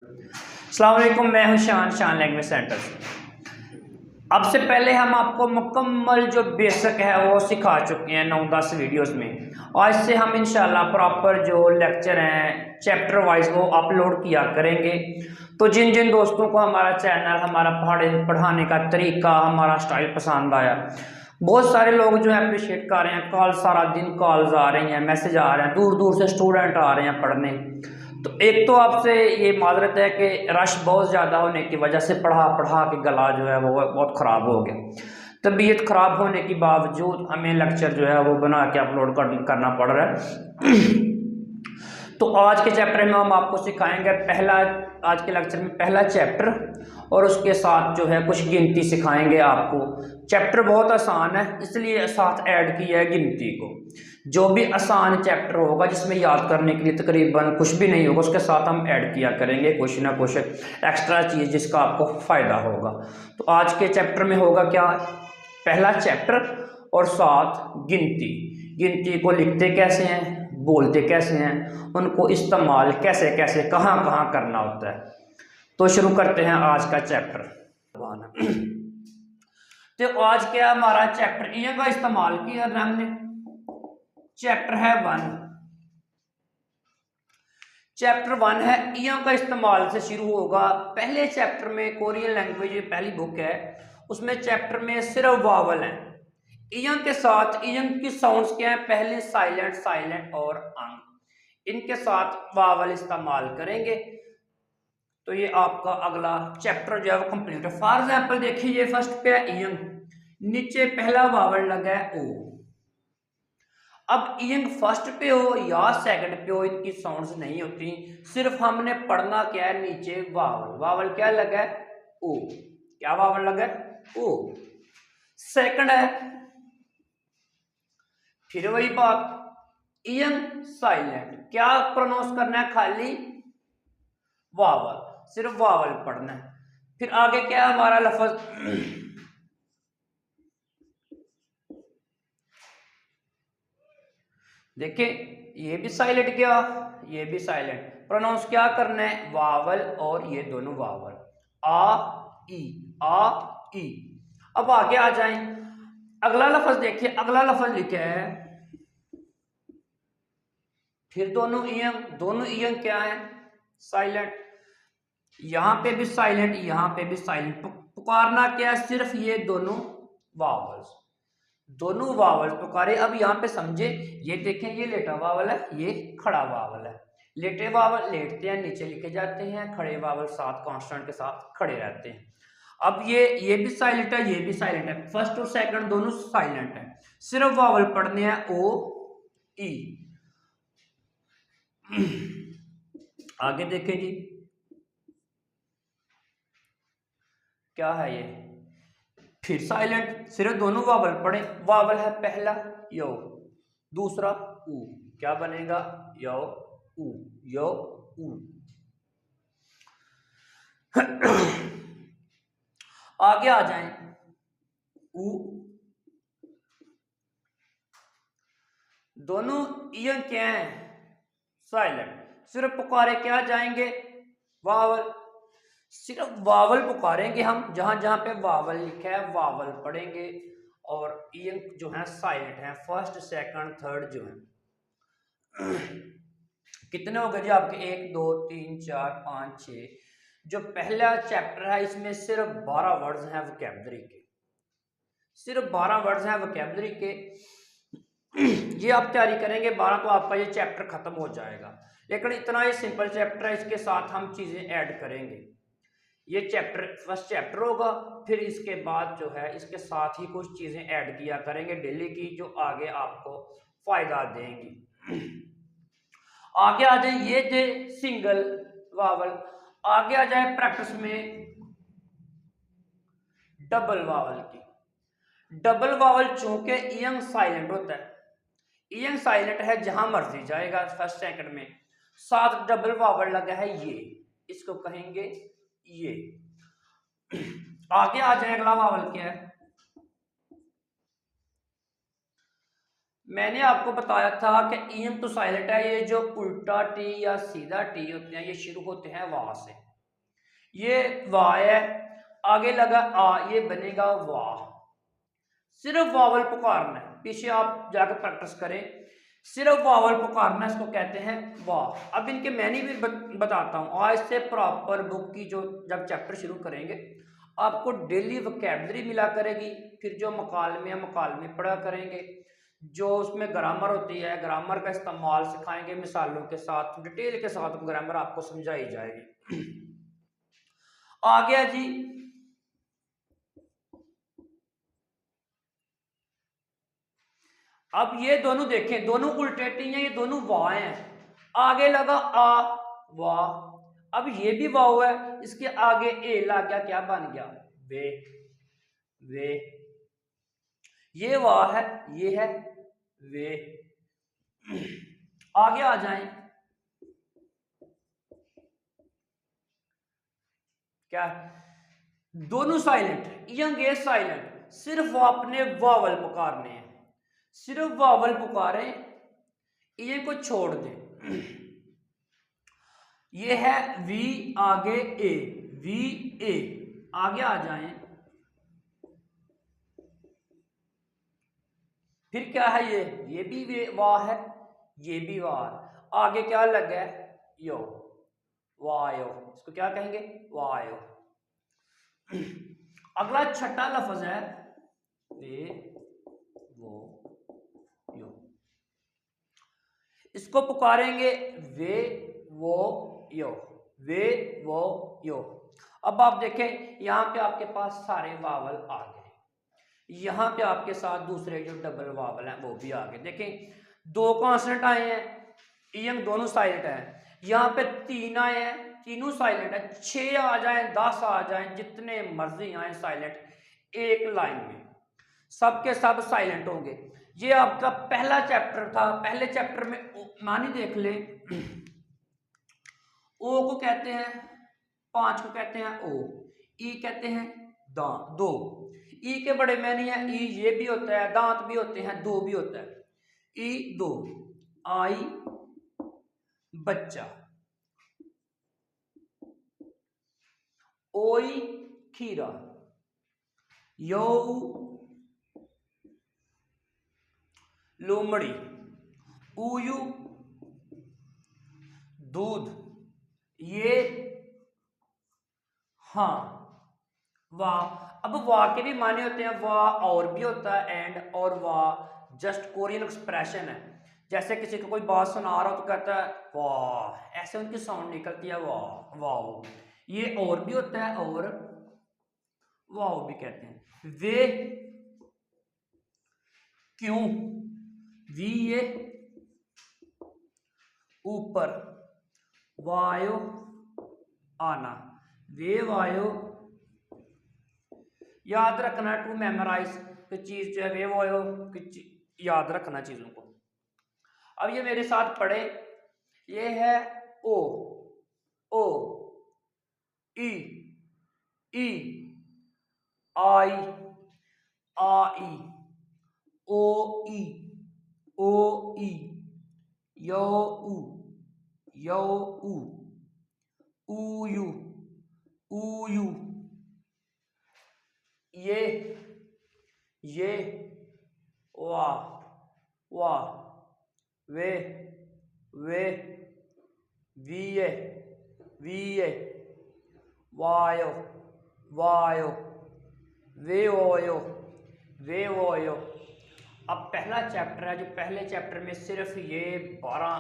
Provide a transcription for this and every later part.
अस्सलाम वालेकुम, मैं हूं शान लैंग्वेज सेंटर से। अब से पहले हम आपको मुकम्मल जो बेसिक है वो सिखा चुके हैं 9-10 वीडियोस में। आज से हम इंशाल्लाह प्रॉपर जो लेक्चर हैं चैप्टर वाइज वो अपलोड किया करेंगे। तो जिन जिन दोस्तों को हमारा चैनल, हमारा पढ़ाने का तरीका, हमारा स्टाइल पसंद आया, बहुत सारे लोग जो है अप्रिशिएट कर रहे हैं। कॉल, सारा दिन कॉल्स आ रही हैं, मैसेज आ रहे हैं, दूर दूर से स्टूडेंट आ रहे हैं पढ़ने। तो एक तो आपसे ये माजरत है कि रश बहुत ज़्यादा होने की वजह से पढ़ा पढ़ा के गला जो है वो बहुत ख़राब हो गया। तबीयत ख़राब होने के बावजूद हमें लेक्चर जो है वो बना के अपलोड करना पड़ रहा है। तो आज के चैप्टर में हम आपको सिखाएंगे आज के लेक्चर में पहला चैप्टर, और उसके साथ जो है कुछ गिनती सिखाएंगे आपको। चैप्टर बहुत आसान है, इसलिए साथ ऐड किया है गिनती को। जो भी आसान चैप्टर होगा जिसमें याद करने के लिए तकरीबन कुछ भी नहीं होगा, उसके साथ हम ऐड किया करेंगे कुछ ना कुछ एक्स्ट्रा चीज़ जिसका आपको फ़ायदा होगा। तो आज के चैप्टर में होगा क्या, पहला चैप्टर और साथ गिनती। गिनती को लिखते कैसे हैं, बोलते कैसे हैं, उनको इस्तेमाल कैसे कैसे कहाँ कहाँ करना होता है। तो शुरू करते हैं आज का चैप्टर। तो आज क्या हमारा चैप्टर ई का इस्तेमाल किया हमने। चैप्टर है 1। चैप्टर 1 है ईयों का इस्तेमाल से शुरू होगा। पहले चैप्टर में कोरियन लैंग्वेज पहली बुक है, उसमें चैप्टर में सिर्फ वावल है। ईयों के साथ ईयों की साउंड्स क्या है, पहले साइलेंट, साइलेंट और अंग, इनके साथ वावल इस्तेमाल करेंगे। तो ये आपका अगला चैप्टर जो है वो कंप्लीट है। फॉर एग्जाम्पल देखिए, ये फर्स्ट पे है ईयंग, नीचे पहला वावल लगा है ओ। अब ईयंग फर्स्ट पे हो या सेकंड पे हो, इनकी साउंड्स नहीं होती, सिर्फ हमने पढ़ना क्या है, नीचे वावल। वावल क्या लगा है, ओ। क्या वावल लगा है, ओ। सेकंड है, फिर वही बात, ईयंग साइलेंट, क्या प्रोनाउंस करना है, खाली वावल, सिर्फ वावल पढ़ना है। फिर आगे क्या है हमारा लफ्ज, देखिए ये भी साइलेंट गया, ये भी साइलेंट। प्रोनाउंस क्या करना है, वावल और ये दोनों वावल, आ ई, आ ई। अब आगे आ जाएं, अगला लफ्ज देखिए, अगला लफ्ज लिखा है, फिर दोनों ईयंग क्या है, साइलेंट। यहां पे भी साइलेंट, यहां पे भी साइलेंट। पुकारना क्या है, सिर्फ ये दोनों वावल्स, दोनों वावल पुकारे। अब यहाँ पे समझे, ये देखें, ये लेटा वावल है, ये खड़ा वावल है। लेटे वावल लेटते हैं, नीचे लिखे जाते हैं, खड़े वावल साथ कांस्टेंट के साथ खड़े रहते हैं। अब ये भी साइलेंट है, ये भी साइलेंट है, फर्स्ट और सेकंड दोनों साइलेंट है, सिर्फ वावल पढ़ने हैं, ओ ई। आगे देखें जी, क्या है ये, फिर साइलेंट, सिर्फ दोनों वावल पढ़े। वावल है पहला यो, दूसरा ऊ, क्या बनेगा, यो ऊ, यो ऊ। आगे आ जाएं, ऊ, दोनों ईयन क्या है, साइलेंट, सिर्फ पुकारे क्या जाएंगे, वावल, सिर्फ वावल पुकारेंगे हम, जहां जहां पे वावल लिखा है वावल पढ़ेंगे। और ईयन जो है साइलेंट है, फर्स्ट सेकंड थर्ड जो है। कितने हो गए जी आपके, 1 2 3 4 5 6। जो पहला चैप्टर है इसमें सिर्फ 12 वर्ड्स हैं वोकैबुलरी के, सिर्फ 12 वर्ड्स हैं वोकैबुलरी के। ये आप तैयारी करेंगे 12 तो आपका ये चैप्टर खत्म हो जाएगा। लेकिन इतना ये सिंपल चैप्टर है, इसके साथ हम चीजें ऐड करेंगे। ये चैप्टर फर्स्ट चैप्टर होगा, फिर इसके बाद जो है इसके साथ ही कुछ चीजें ऐड किया करेंगे डेली की, जो आगे आपको फायदा देंगी। आगे आ जाए, ये थे सिंगल वावल। आगे आ जाए प्रैक्टिस में डबल वावल की। डबल वावल चूंकि ईयंग साइलेंट होता है, ईयंग साइलेंट है, जहां मर्जी जाएगा फर्स्ट सेकंड में, साथ डबल वावल लगा है, ये इसको कहेंगे ये। आगे आ जाए, अगला वावल क्या है, मैंने आपको बताया था कि ईयंग तो साइलेंट है, ये जो उल्टा टी या सीधा टी होते हैं ये शुरू होते हैं वहां से, ये वाह है, आगे लगा आ, ये बनेगा वाह। सिर्फ वावल पुकारना है, पीछे आप जाकर प्रैक्टिस करें, सिर्फ वावल पुकारना, इसको कहते हैं वाह। अब इनके मैंने भी बताता हूँ। आज से प्रॉपर बुक की जो जब चैप्टर शुरू करेंगे आपको डेली वोकैबुलरी मिला करेगी, फिर जो मकालमे है मकालमे पढ़ा करेंगे, जो उसमें ग्रामर होती है ग्रामर का इस्तेमाल सिखाएंगे, मिसालों के साथ डिटेल के साथ ग्रामर आपको समझाई जाएगी। आ गया जी, अब ये दोनों देखें, दोनों उल्टेटी हैं, ये दोनों वाह हैं। आगे लगा आ, वाह। अब ये भी वाव है, इसके आगे ए लग गया, क्या बन गया, वे। वे, ये वाह है, ये है वे। आगे आ जाएं, क्या, दोनों साइलेंट, यंग ए साइलेंट, सिर्फ आपने वावल पुकारने हैं, सिर्फ वावल पुकारें, ये को छोड़ दें। ये है वी, आगे ए, वी ए। आगे आ जाएं, फिर क्या है, ये भी वे वाह है, ये भी वाह। आगे क्या लगा है, यो, वायो, इसको क्या कहेंगे, वायो। अगला छठा लफ्ज है वे, वो, यो, इसको पुकारेंगे वे, वो, यो, वे, वो, यो। अब आप देखें यहां पे आपके पास सारे वावल आ गए, यहां पे आपके साथ दूसरे जो डबल वावल हैं वो भी आ गए। देखें दो कॉन्सोनेंट आए हैं, ईयंग दोनों साइलेंट है, यहाँ पे 3 आए हैं, तीनों साइलेंट है। 6 आ जाए, 10 आ जाए, जितने मर्जी आए साइलेंट एक लाइन में, सबके सब साइलेंट होंगे। ये आपका पहला चैप्टर था। पहले चैप्टर में मानी देख ले, ओ को कहते हैं 5 को कहते हैं ओ, ई कहते हैं दो, ई के बड़े मैनी है, ई ये भी होता है, दांत भी होते हैं, दो भी होता है, ई दो, आई बच्चा, ओई खीरा, यो लोमड़ी, ऊयू दूध, ये हाँ वाह। अब वाह के भी माने होते हैं, वाह और भी होता है एंड, और वाह जस्ट कोरियन एक्सप्रेशन है। जैसे किसी को कोई बात सुना रहा हो तो कहता है वाह, ऐसे उनकी साउंड निकलती है वाह, वाह। ये और भी होता है, और वाह भी कहते हैं। वे क्यों, वी ये ऊपर, वायो आना, वे वायो। याद रखना, टू मेमोराइज, कि चीज जो है वे वायो, याद रखना चीजों को। अब ये मेरे साथ पढ़े, ये है ओ, ओ, ई, ई, आई, आई, ओ ई, ओ ई, यो ऊ, यो ऊ, ऊ यू, ये वाह, वाह, वे, वीए, वीए, वायो, वायो, वे ओयो, वे ओयो। अब पहला चैप्टर है, जो पहले चैप्टर में सिर्फ ये 12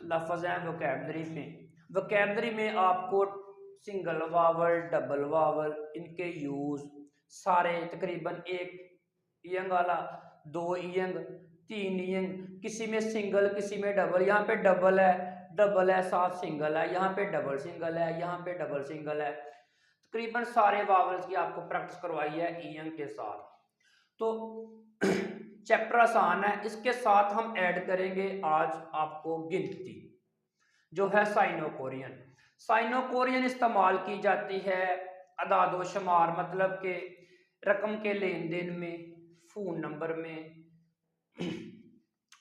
लफ्ज हैं वोकैबलरी में। वोकैबलरी में आपको सिंगल वावल, डबल वावल, इनके यूज सारे तकरीबन, एक ईयंग वाला, 2 ईयंग, 3 ईयंग, किसी में सिंगल किसी में डबल, यहाँ पे डबल है साथ सिंगल है, यहाँ पे डबल सिंगल है, यहाँ पे डबल सिंगल है। तकरीबन सारे वावल्स की आपको प्रैक्टिस करवाई है ईयंग के साथ। तो चैप्टर आसान है, इसके साथ हम ऐड करेंगे आज आपको गिनती, जो है साइनो कोरियन। साइनो कोरियन इस्तेमाल की जाती है अदादो शुमार, मतलब के रकम के लेन देन में, फोन नंबर में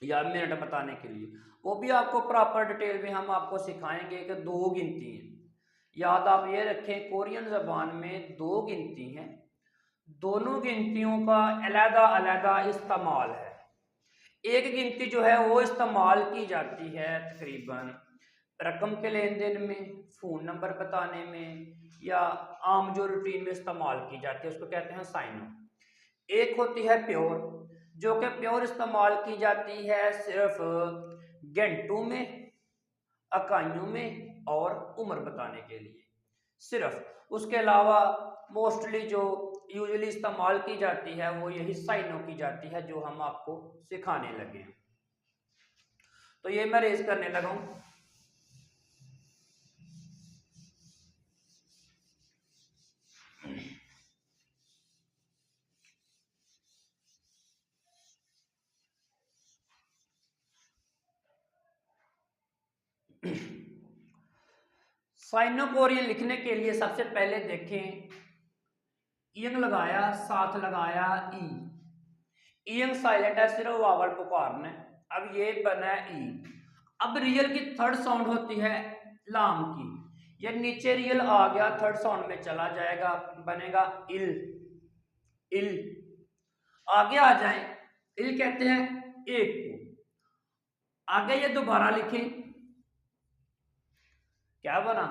या मिनट बताने के लिए। वो भी आपको प्रॉपर डिटेल में हम आपको सिखाएंगे कि 2 गिनती हैं, याद आप ये रखें, कोरियन ज़बान में 2 गिनती हैं, दोनों गिनतियों का अलग अलग इस्तेमाल है। एक गिनती जो है वो इस्तेमाल की जाती है तकरीबन रकम के लेन देन में, फ़ोन नंबर बताने में, या आम जो रूटीन में इस्तेमाल की जाती है उसको कहते हैं साइनो। एक होती है प्योर, जो कि प्योर इस्तेमाल की जाती है सिर्फ घंटों में, इकाइयों में और उम्र बताने के लिए सिर्फ। उसके अलावा मोस्टली जो यूजुअली इस्तेमाल की जाती है वो यही साइनों की जाती है, जो हम आपको सिखाने लगे हैं। तो ये मैं रेज करने लगा हूं। साइनो कोरियन लिखने के लिए सबसे पहले देखें, ईयंग लगाया, साथ लगाया ई, ईयंग साइलेंट है, सिर्फ वावल पुकारना है। अब ये बना है ई। अब रियल की थर्ड साउंड होती है लाम की, ये नीचे रियल आ गया, थर्ड साउंड में चला जाएगा, बनेगा इल। इल आगे आ जाए, इल कहते हैं एक को। आगे ये दोबारा लिखें, क्या बना,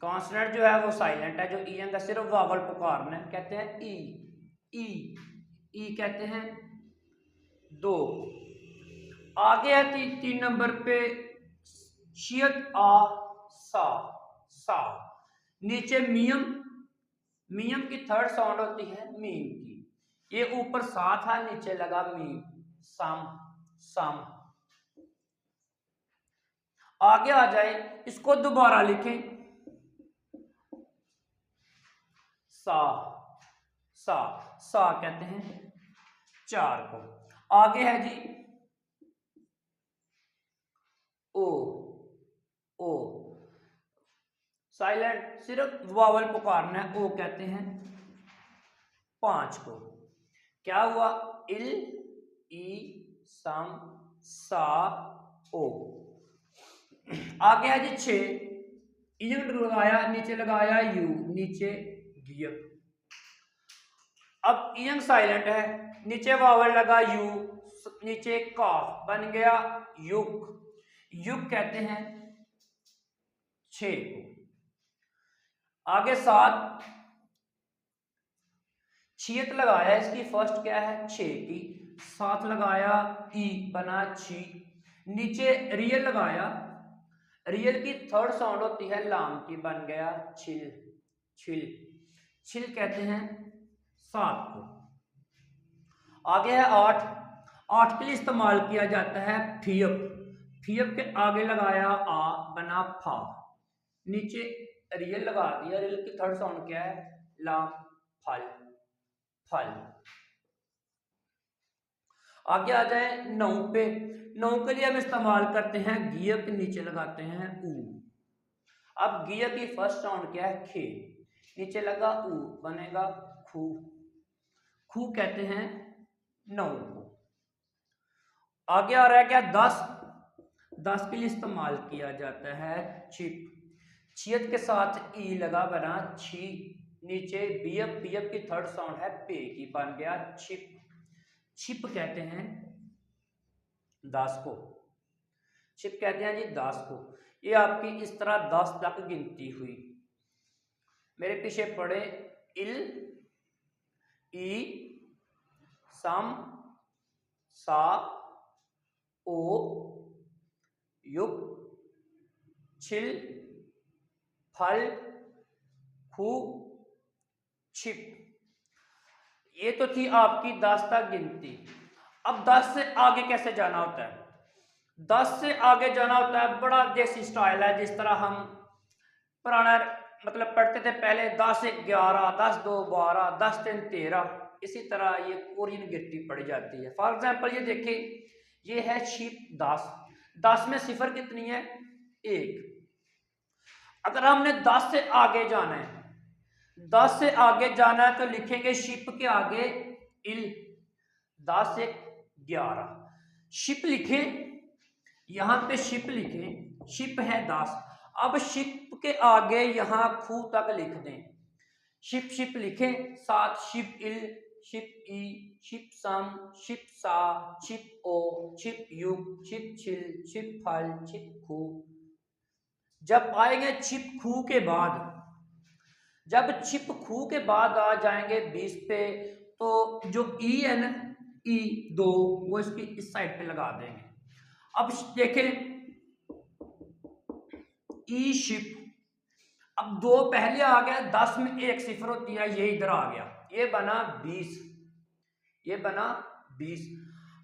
कॉन्सोनेंट जो है वो साइलेंट है, जो ई का सिर्फ वावल पुकारना है, कहते हैं ई। ई ई कहते हैं 2। आगे है 3 नंबर पे शियत आ सा, सा। नीचे मियम, मियम की थर्ड साउंड होती है मीम की, ये ऊपर सा था, नीचे लगा मीम, सम, सम। आगे आ जाए, इसको दोबारा लिखें, सा, सा, सा कहते हैं 4 को। आगे है जी ओ, ओ साइलेंट, सिर्फ वावल पुकारना है, ओ कहते हैं 5 को। क्या हुआ, इल, ई, सम, सा, ओ। आगे है जी 6, ईयंग लगाया, नीचे लगाया यू, नीचे गियक। अब ईयंग साइलेंट है, नीचे वावल लगा यू, नीचे काफ, बन गया युग। युग कहते हैं 6 को। आगे 7, छियत लगाया, इसकी फर्स्ट क्या है 6 की, 7 लगाया ई, बना छी। नीचे रियल लगाया, रियल की थर्ड साउंड होती है लाम की, बन गया छिल, छिल। छिल कहते हैं 7 को। आगे है 8, 8 के लिए इस्तेमाल किया जाता है फियप, फियप के आगे लगाया आ, बना फा। नीचे रियल लगा दिया, रियल की थर्ड साउंड क्या है लाम, फल, फल। आगे आ जाए 9 पे, 9 के लिए हम इस्तेमाल करते हैं गिया के नीचे लगाते हैं ऊ। अब गिया की फर्स्ट साउंड क्या है खे, नीचे लगा ऊ, बनेगा खू, खू कहते हैं 9 को। आगे आ रहा है क्या 10, 10 के लिए इस्तेमाल किया जाता है छिप, छियत के साथ ई लगा, बना छी। नीचे बीएफ, बीएफ की थर्ड साउंड है पे की, बन गया छिप, छिप कहते हैं 10 को, छिप कहते हैं जी 10 को। ये आपकी इस तरह 10 तक गिनती हुई। मेरे पीछे पढ़े, इल, ई, सम, सा, ओ, युग, छिल, फल, खू, छिप। ये तो थी आपकी 10 तक गिनती। अब 10 से आगे कैसे जाना होता है, 10 से आगे जाना होता है, बड़ा देसी स्टाइल है, जिस तरह हम पुराना मतलब पढ़ते थे पहले, 10 1 11, 10 2 12, 10 3 13, इसी तरह ये कोरियन गिनती पढ़ी जाती है। फॉर एग्जांपल ये देखिए, ये है शीप 10, 10 में सिफर कितनी है 1। अगर हमने 10 से आगे जाना है, 10 से आगे जाना है तो लिखेंगे शिप के आगे इल, 10 से 11, शिप लिखें, यहां पे शिप लिखें, शिप है 10। अब शिप के आगे यहाँ खू तक लिख दें। शिप शिप लिखें, साथ शिप इल, शिप ई, शिप सम, शिप सा, शिप ओ, शिप युग, शिप छिल, शिप फल, शिप खू। जब आएंगे छिप खू के बाद, जब छिप खू के बाद आ जाएंगे 20 पे, तो जो ई है ना, ई दो, वो इसकी इस साइड पे लगा देंगे। अब देखें ई शिप, अब 2 पहले आ गया, 10 में 1 सिफर होती है, ये इधर आ गया, ये बना 20, ये बना 20।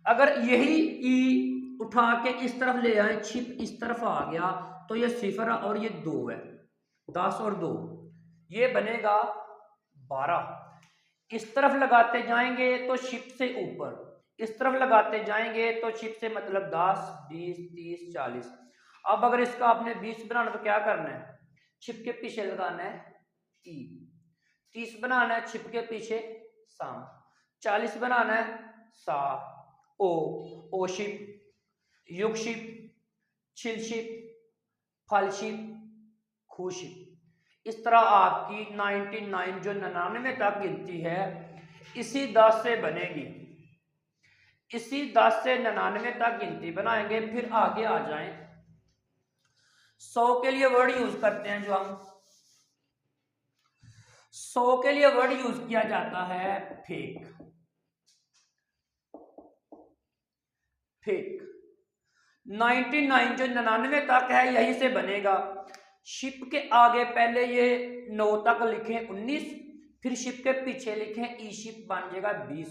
अगर यही ई उठा के इस तरफ ले आए, छिप इस तरफ आ गया, तो ये सिफर और ये 2 है, 10 और 2, ये बनेगा 12। इस तरफ लगाते जाएंगे तो शिप से ऊपर, इस तरफ लगाते जाएंगे तो शिप से, मतलब 10, 20, 30, 40। अब अगर इसका आपने 20 बनाना तो क्या करना है, छिप के पीछे लगाना है ई। 30 बनाना है, छिप के पीछे साम। 40 बनाना है सा, ओ शिप, युग शिप, छिल शिप, फल शिप, खू शिप। इस तरह आपकी 99 जो 99 तक गिनती है, इसी 10 से बनेगी, इसी 10 से 99 तक गिनती बनाएंगे। फिर आगे आ जाएं, 100 के लिए वर्ड यूज करते हैं, जो हम 100 के लिए वर्ड यूज किया जाता है फेक। फेक 99 जो 99 तक है, यही से बनेगा। शिप के आगे पहले ये 9 तक लिखें 19, फिर शिप के पीछे लिखें ई शिप, बन जाएगा 20।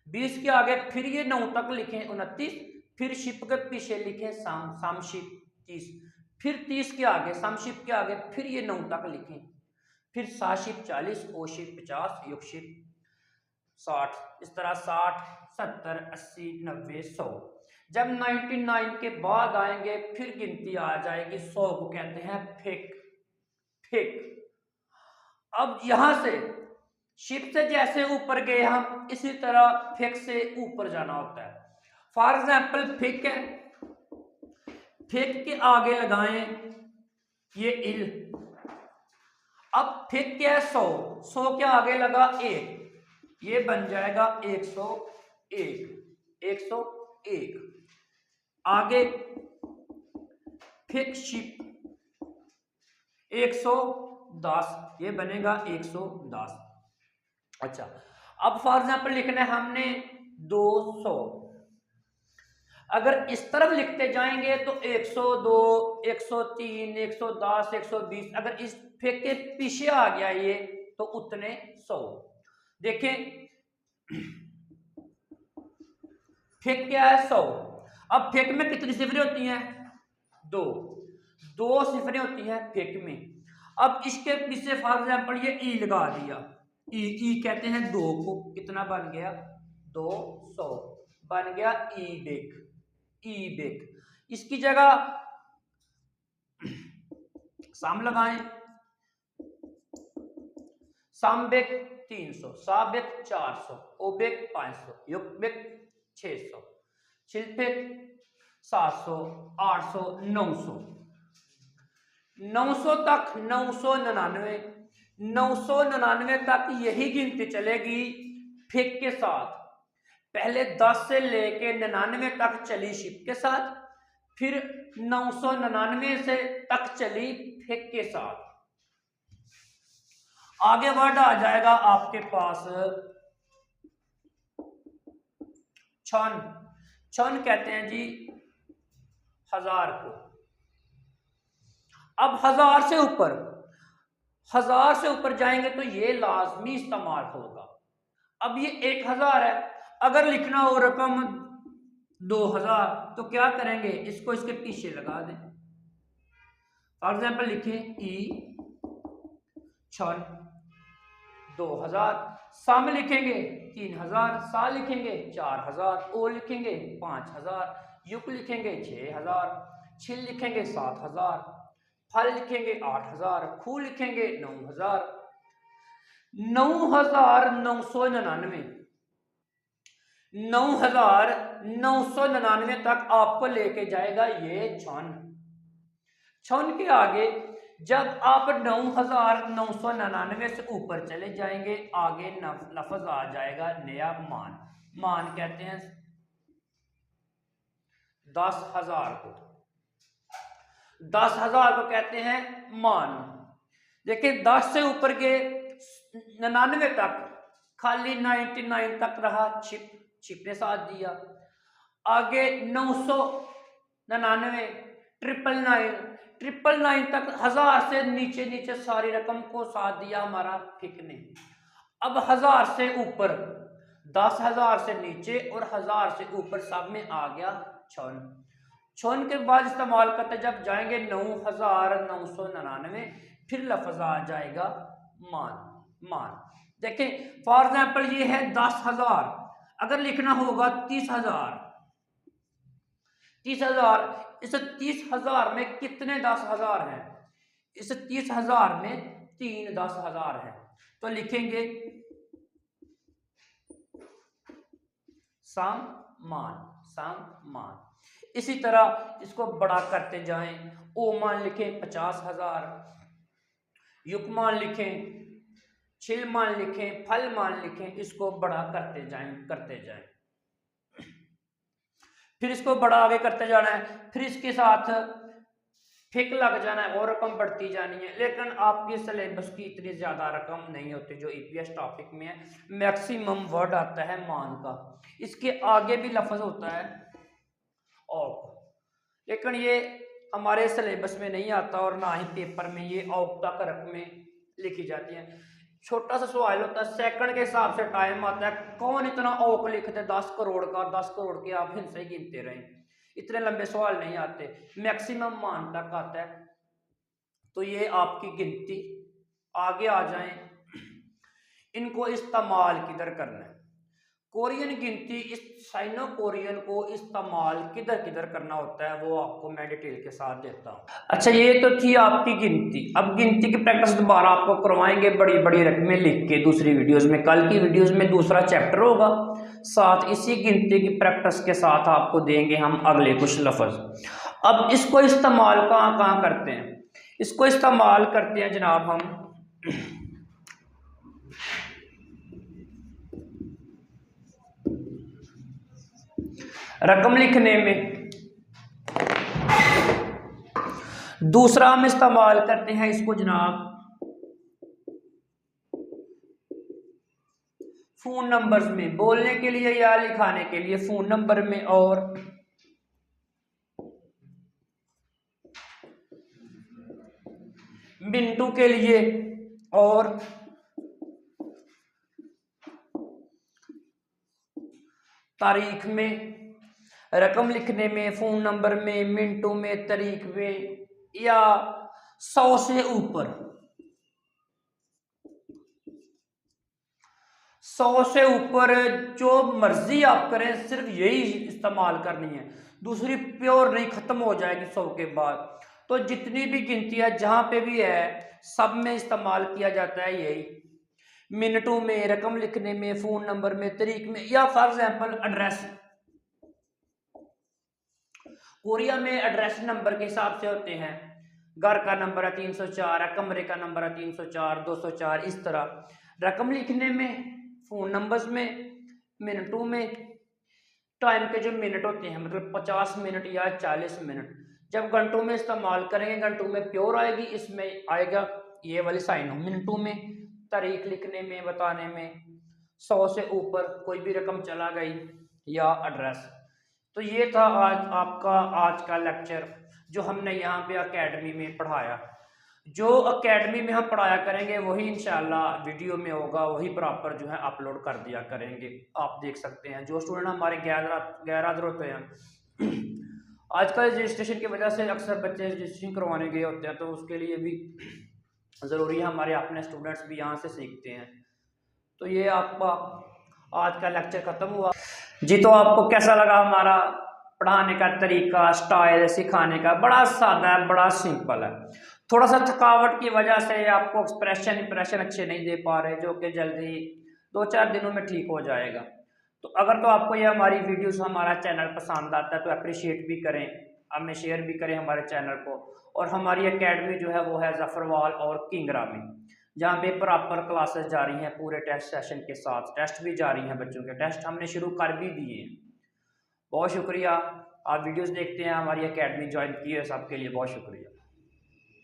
20 के आगे फिर ये 9 तक लिखें 29, फिर शिप के पीछे लिखें साम, साम शिप 30, फिर 30 के आगे साम शिप के आगे फिर ये 9 तक लिखें, फिर सा शिप 40, ओ शिप 50, युग शिप 60। इस तरह 60, 70, 80, 90, 100। जब 99 के बाद आएंगे, फिर गिनती आ जाएगी 100 को कहते हैं फेक। फेक। अब यहां से शिप से जैसे ऊपर गए हम, इसी तरह फेक से ऊपर जाना होता है। फॉर एग्जाम्पल फेक है, फेक के आगे लगाएं ये इल। अब फेक क्या है 100, 100 के आगे लगा 1, ये बन जाएगा 101, 101। आगे फेक शिप 110, ये बनेगा 110। अच्छा, अब फॉर एग्जाम्पल लिखना है हमने 200। अगर इस तरफ लिखते जाएंगे तो 102, 103, 110, 120। अगर इस फेक के पीछे आ गया ये, तो उतने 100। देखें फेक क्या है 100। अब फेक में कितनी सिफरें होती हैं, 2 सिफरें होती हैं फेक में। अब इसके पीछे फॉर एग्जाम्पल ये ई लगा दिया, ई कहते हैं 2 को, कितना बन गया 200, बन गया ई बेक। ई बेक इसकी जगह साम लगाएं, साम बेक 300, सा बेक 400, ओ बेक 500, युग बेक 600, छिल बेक 700, 800, 900। 900 तक 999, 999 तक यही गिनती चलेगी फेक के साथ। पहले 10 से लेके 99 तक चली शिप के साथ, फिर 999 से तक चली फेक के साथ। आगे वर्ड आ जाएगा आपके पास छन। छन कहते हैं जी 1000 को। अब 1000 से ऊपर जाएंगे तो ये लाजमी इस्तेमाल होगा। अब ये 1000 है, अगर लिखना हो रकम 2000 तो क्या करेंगे, इसको इसके पीछे लगा दें। फॉर एग्जाम्पल लिखें ई छन 2000, साम लिखेंगे 3000, सा लिखेंगे 4000, ओ लिखेंगे 5000, युग लिखेंगे 6000, छिल लिखेंगे 7000, फल लिखेंगे 8000, खू लिखेंगे 9000। 9999, 9999 तक आपको लेके जाएगा ये छन। छन के आगे जब आप 9,999 से ऊपर चले जाएंगे, आगे लफ्ज आ जाएगा नया मान। मान कहते हैं 10,000 को, 10,000 को कहते हैं मान। देखिए 10 से ऊपर के 99 तक, खाली 99 तक रहा, छिप ने साथ दिया। आगे 999, 999 तक 1000 से नीचे नीचे सारी रकम को साथ दिया हमारा फिक ने। अब 1000 से ऊपर, 10,000 से नीचे और 1000 से ऊपर सब में आ गया छन के बाद इस्तेमाल करते जब जाएंगे 9,999, फिर लफ्ज आ जाएगा मान। देखें फॉर एग्जाम्पल ये है 10,000, अगर लिखना होगा 30,000, 30,000, इस 30,000 में कितने 10,000 हैं? इस 30,000 में 3 10,000 है, तो लिखेंगे मान। इसी तरह इसको बड़ा करते जाएं, ओ मान लिखें 50,000, युक मान लिखें, छिल मान लिखें, फल मान लिखें, इसको बड़ा करते जाएं। फिर इसको बड़ा आगे करते जाना है, फिर इसके साथ फिक लग जाना है और रकम बढ़ती जानी है। लेकिन आपके सिलेबस की इतनी ज़्यादा रकम नहीं होती जो ईपीएस टॉपिक में है। मैक्सिमम वर्ड आता है मान का, इसके आगे भी लफ्ज होता है औक, लेकिन ये हमारे सिलेबस में नहीं आता और ना ही पेपर में ये औक तक रकमें लिखी जाती हैं। छोटा सा सवाल होता है, सेकंड के हिसाब से टाइम आता है, कौन इतना औक लिखते 10 करोड़ का, 10 करोड़ के आप हिंसे गिनते रहें, इतने लंबे सवाल नहीं आते, मैक्सिमम मान तक आता है। तो ये आपकी गिनती। आगे आ जाएं, इनको इस्तेमाल किधर करना है? कोरियन गिनती, इस साइनो कोरियन को इस्तेमाल किधर किधर करना होता है वो आपको मैं डिटेल के साथ देता हूँ। अच्छा ये तो थी आपकी गिनती। अब गिनती की प्रैक्टिस दोबारा आपको करवाएंगे बड़ी बड़ी रकमें लिख के दूसरी वीडियोस में। कल की वीडियोस में दूसरा चैप्टर होगा, साथ इसी गिनती की प्रैक्टिस के साथ आपको देंगे हम अगले कुछ लफ्ज। अब इसको इस्तेमाल कहाँ करते हैं? इसको इस्तेमाल करते हैं जनाब हम रकम लिखने में। दूसरा हम इस्तेमाल करते हैं इसको जनाब फोन नंबर्स में, बोलने के लिए या लिखाने के लिए फोन नंबर में, और मिनटों के लिए, और तारीख में। रकम लिखने में, फोन नंबर में, मिनटों में, तारीख में, या 100 से ऊपर, 100 से ऊपर जो मर्जी आप करें, सिर्फ यही इस्तेमाल करनी है, दूसरी प्योर नहीं, खत्म हो जाएगी 100 के बाद। तो जितनी भी गिनती है जहां पे भी है सब में इस्तेमाल किया जाता है यही, मिनटों में, रकम लिखने में, फोन नंबर में, तारीख में, या फॉर एग्जाम्पल एड्रेस। कोरिया में एड्रेस नंबर के हिसाब से होते हैं, घर का नंबर है 304 है, कमरे का नंबर है 304, 204, इस तरह। रकम लिखने में, फोन नंबर्स में, मिनटों में, टाइम के जो मिनट होते हैं मतलब 50 मिनट या 40 मिनट। जब घंटों में इस्तेमाल करेंगे, घंटों में प्योर आएगी, इसमें आएगा ये वाली साइन हो मिनटों में। तारीख लिखने में, बताने में, 100 से ऊपर कोई भी रकम चला गई, या एड्रेस। तो ये था आज का लेक्चर जो हमने यहाँ पे एकेडमी में पढ़ाया। जो एकेडमी में हम पढ़ाया करेंगे वही इंशाल्लाह वीडियो में होगा, वही प्रॉपर जो है अपलोड कर दिया करेंगे। आप देख सकते हैं जो स्टूडेंट हमारे गैर हाजिर होते हैं आजकल रजिस्ट्रेशन की वजह से अक्सर बच्चे रजिस्ट्रेशन करवाने गए होते हैं, तो उसके लिए भी ज़रूरी है हमारे अपने स्टूडेंट्स भी यहाँ से सीखते हैं। तो ये आपका आज का लेक्चर ख़त्म हुआ जी। तो आपको कैसा लगा हमारा पढ़ाने का तरीका, स्टाइल, सिखाने का? बड़ा सादा है, बड़ा सिंपल है। थोड़ा सा थकावट की वजह से आपको इंप्रेशन अच्छे नहीं दे पा रहे, जो कि जल्दी 2-4 दिनों में ठीक हो जाएगा। तो अगर तो आपको ये हमारी वीडियोस, हमारा चैनल पसंद आता है तो अप्रिशिएट भी करें, हमें शेयर भी करें हमारे चैनल को। और हमारी एकेडमी जो है वो है ज़फ़रवाल और किंगरा में, जहाँ पे प्रॉपर क्लासेस जा रही हैं पूरे टेस्ट सेशन के साथ, टेस्ट भी जा रही हैं, बच्चों के टेस्ट हमने शुरू कर भी दिए हैं। बहुत शुक्रिया, आप वीडियोस देखते हैं, हमारी एकेडमी ज्वाइन की है, सबके लिए बहुत शुक्रिया।